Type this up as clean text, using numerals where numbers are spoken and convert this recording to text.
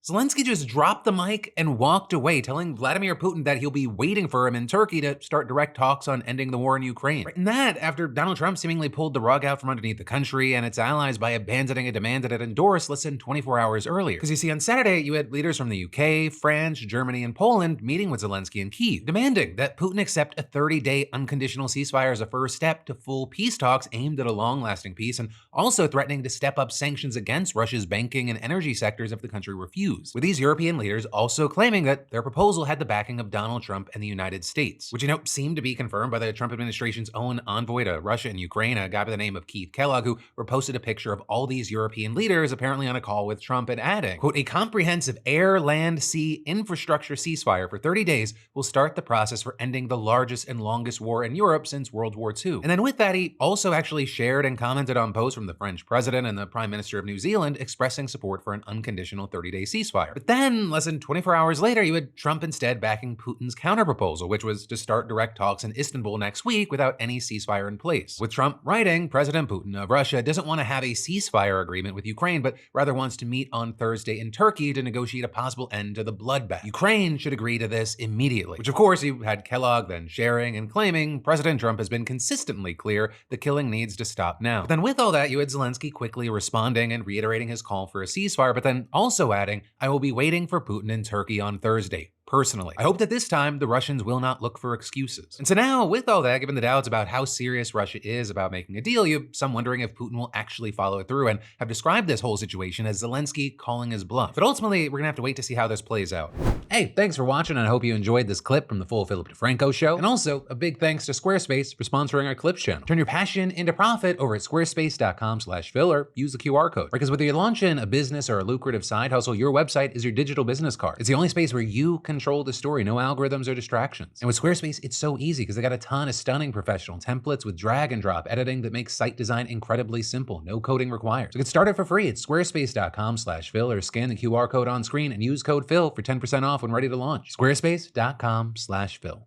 Zelensky just dropped the mic and walked away, telling Vladimir Putin that he'll be waiting for him in Turkey to start direct talks on ending the war in Ukraine. And that after Donald Trump seemingly pulled the rug out from underneath the country and its allies by abandoning a demand that it endorsed less than 24 hours earlier. Because you see, on Saturday, you had leaders from the UK, France, Germany, and Poland meeting with Zelensky in Kyiv, demanding that Putin accept a 30-day unconditional ceasefire as a first step to full peace talks aimed at a long-lasting peace, and also threatening to step up sanctions against Russia's banking and energy sectors if the country refused. With these European leaders also claiming that their proposal had the backing of Donald Trump and the United States, which seemed to be confirmed by the Trump administration's own envoy to Russia and Ukraine, a guy by the name of Keith Kellogg, who reposted a picture of all these European leaders apparently on a call with Trump and adding, quote, "A comprehensive air, land, sea, infrastructure ceasefire for 30 days will start the process for ending the largest and longest war in Europe since World War II." And then with that, he also actually shared and commented on posts from the French president and the Prime Minister of New Zealand expressing support for an unconditional 30-day ceasefire. But then, less than 24 hours later, you had Trump instead backing Putin's counterproposal, which was to start direct talks in Istanbul next week without any ceasefire in place. With Trump writing, President Putin of Russia doesn't want to have a ceasefire agreement with Ukraine, but rather wants to meet on Thursday in Turkey to negotiate a possible end to the bloodbath. Ukraine should agree to this immediately. Which, of course, you had Kellogg then sharing and claiming President Trump has been consistently clear the killing needs to stop now. But then with all that, you had Zelensky quickly responding and reiterating his call for a ceasefire, but then also adding, "I will be waiting for Putin in Turkey on Thursday. Personally, I hope that this time the Russians will not look for excuses." And so now, with all that, given the doubts about how serious Russia is about making a deal, you have some wondering if Putin will actually follow it through and have described this whole situation as Zelensky calling his bluff. But ultimately, we're gonna have to wait to see how this plays out. Hey, thanks for watching, and I hope you enjoyed this clip from the full Philip DeFranco show. And also, a big thanks to Squarespace for sponsoring our Clips channel. Turn your passion into profit over at squarespace.com/Phil or use the QR code. Because whether you're launching a business or a lucrative side hustle, your website is your digital business card. It's the only space where you control the story, no algorithms or distractions. And with Squarespace, it's so easy because they got a ton of stunning professional templates with drag and drop editing that makes site design incredibly simple, no coding required. So get started for free at squarespace.com/Phil or scan the QR code on screen and use code Phil for 10% off when ready to launch. Squarespace.com/Phil.